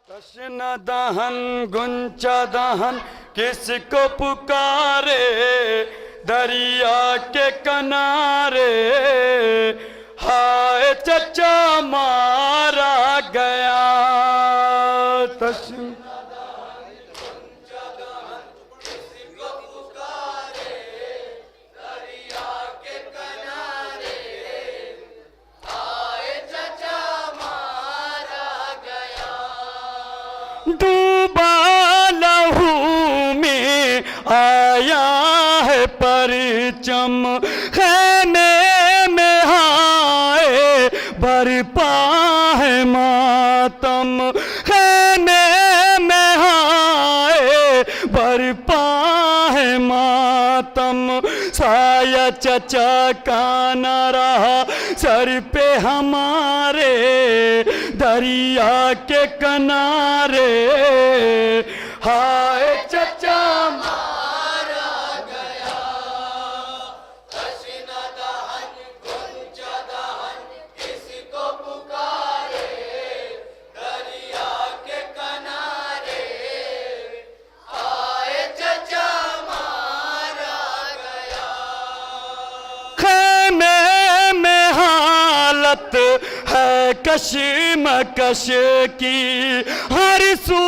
तश्न दहन गुंचा दहन किसको पुकारे, दरिया के किनारे हाय चचा मारा गया। तश्न डूबा लहू में आया है परचम, खैमे में हाय बरपा है मातम, खैमे में हाय बरपा है मातम। साया चचा का न रहा सर पे हमारे, दरिया के किनारे हाय चचा मारा गया। तश्न दहन गुंचा दहन किसको पुकारे, दरिया के किनारे हाय चचा मारा गया। खैमे में हालत है कशमकश की, हर सू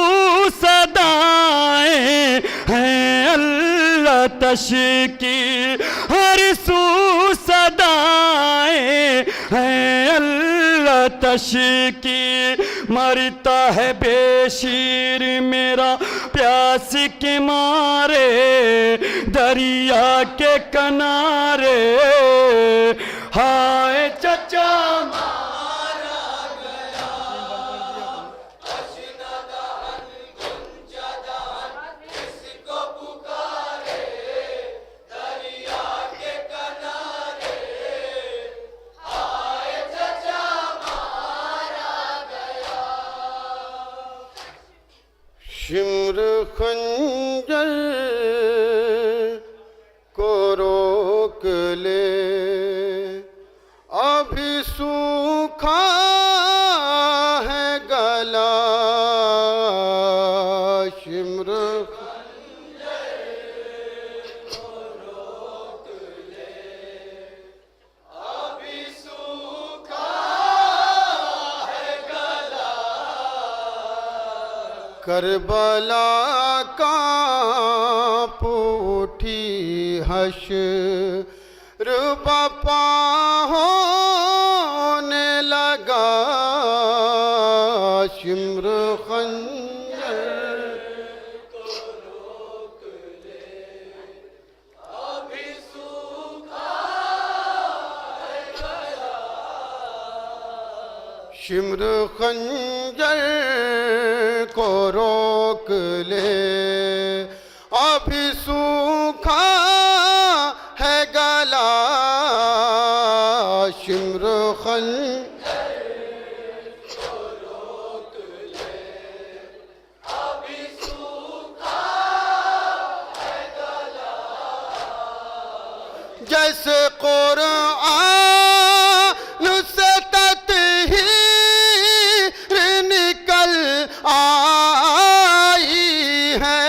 सदाएं हैं अल्लाह तश की, हर सू सदाएं हैं अल्लाह तश की। मरता है बेशीर मेरा प्यास के मारे, दरिया के किनारे हाय चचा शिम्र खंजर को रोक ले, अभी सूखा है गला। शिम्र खंजर को रोक ले, अभी सूखा है गला। करबला का पूठी हश्र बपा होने लगा। शिम्र खंजर को रोक ले, अभी सूखा है गला। शिम्र खंजर को रोक ले, अभी सूखा है गला। शिम्र खंजर को रोक ले, अभी सूखा है गला। जैसे कुरान से तत्हीर निकल आई है,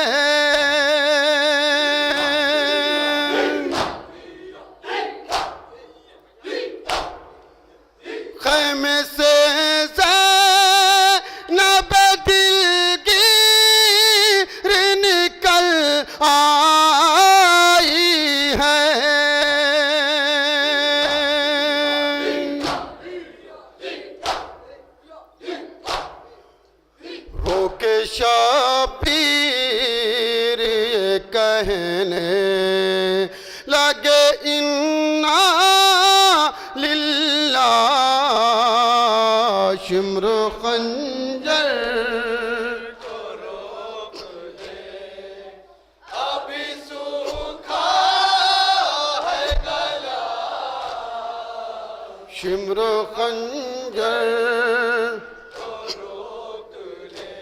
खैमे से ज़ैनब दिलगीर निकल आई है। रोके शबीर ये कहने लगे इन्ना लिल्लाह। शिम्र खंजर को रोक ले, अभी सूखा है गला। शिम्र खंजर को रोक ले,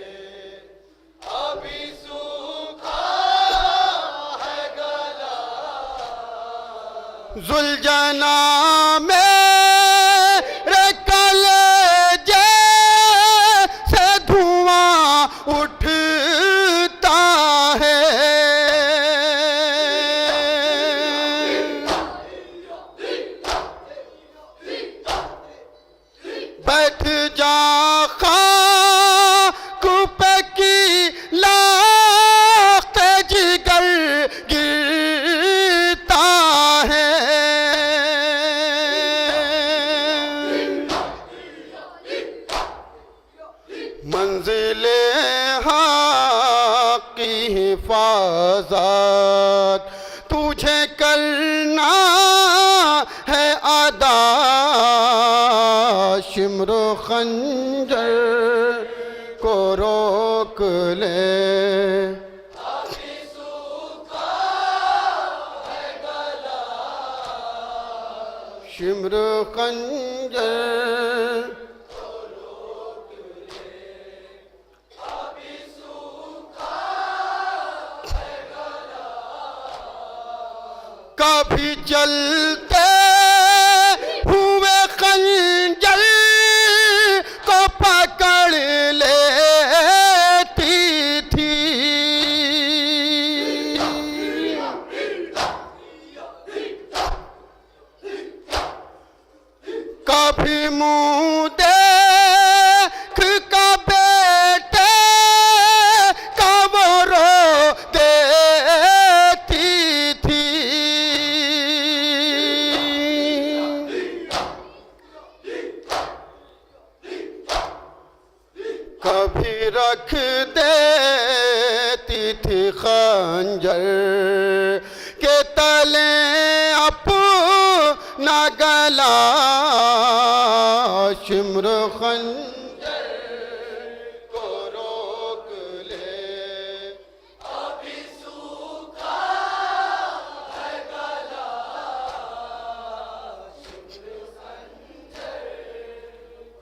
अभी सूखा है गला। जुलजना में कलेजे से धुआं मंजिले हक़ की हिफाज़त तुझे करना है अदा। शिम्र खंजर को रोक ले, शिम्र खंजर कभी चलते हुए खंजर को पकड़ लेती थी, कभी मुँह देख का बेटे का वो रो देती थी। कभी रख देती थी खंजर के तले अपना गला। शिम्र खंजर को रोक ले, अभी सूखा है गला। शिम्र खंजर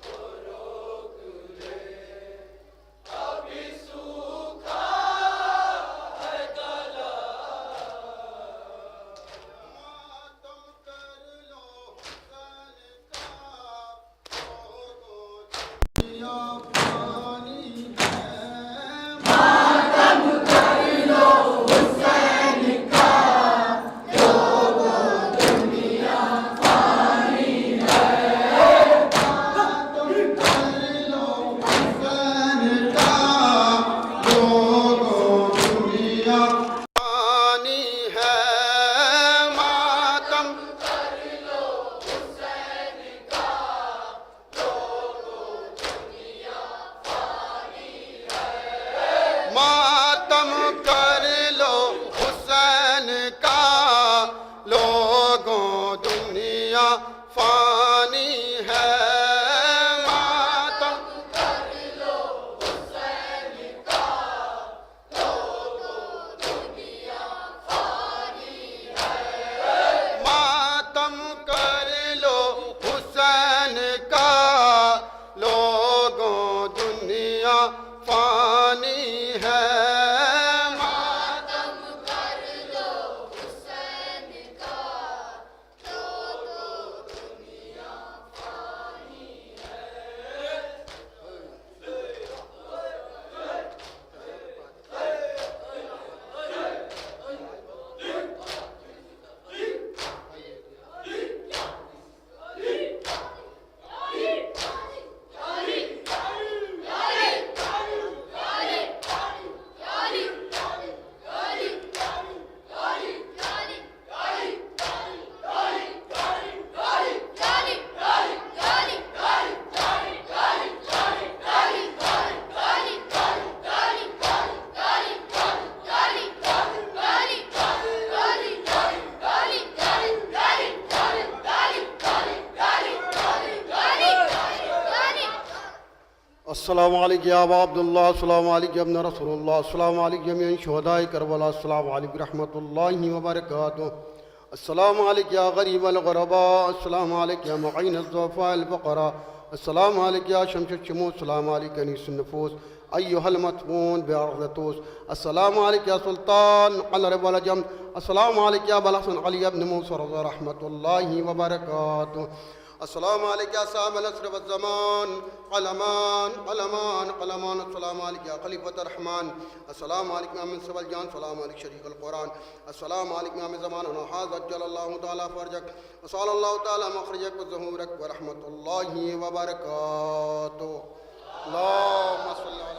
को रोक ले, अभी सूखा है गला। मातम कर लो हुसैन का, लोगों दुनिया पानी है। मातम कर लो हुसैन का, लोगों दुनिया पानी है। मातम कर लो हुसैन का, लोगों दुनिया पानी है। मातम कर लो हुसैन का, लोगों दुनिया पानी है। मातम कर लो हुसैन का, लोगों दुनिया फानी है। मातम कर लो हुसैन का, लोगों दुनिया फानी है। मातम कर लो हुसैन का, लोगों दुनिया फानी है। मातम कर लो हुसैन का, लोगों दुनिया फानी है। अस्सलामु अलैकुम या अबा अब्दुल्लाह, अस्सलामु अलैकुम या इब्न रसूलुल्लाह, अस्सलामु अलैकुम जमीअन शुहदाए करबला, अस्सलामु अलैकुम रहमतुल्लाहि व बरकातुहू, अस्सलामु अलैकुम या गरीबल गुरबा, अस्सलामु अलैकुम या मुईन अज़्ज़ुफ़ाल फ़क़रा, अस्सलामु अलैकुम या शम्स अश-शमूस, अस्सलामु अलैकुम अनीस अन-नुफूस, अय्युहल मत्मून बिअर्ज़तूस, अस्सलामु अलैकुम या सुल्तान अल-अरब वल अजम, अस्सलामु अलैकुम या अबल हसन अली इब्न मूसा रहमतुल्लाहि व बरकातुहू, अस्सलामु अलैकुम या साहिबल असर व ज़मान, क़लमान क़लमान क़लमान, अस्सलामु अलैकुम या खलीफ़तुर रहमान, अस्सलामु अलैकुम या मुनसिफ़ल जान, अस्सलामु अलैकुम शरीकुल क़ुरान, अस्सलामु अलैकुम या ज़मान व हाज़ा अज्जलल्लाहु तआला फ़रजक व सल्लल्लाहु तआला मख़रजक व ज़ुहूरक व रहमतुल्लाहि व बरकातुहू। अल्लाहुम्मा सल्लि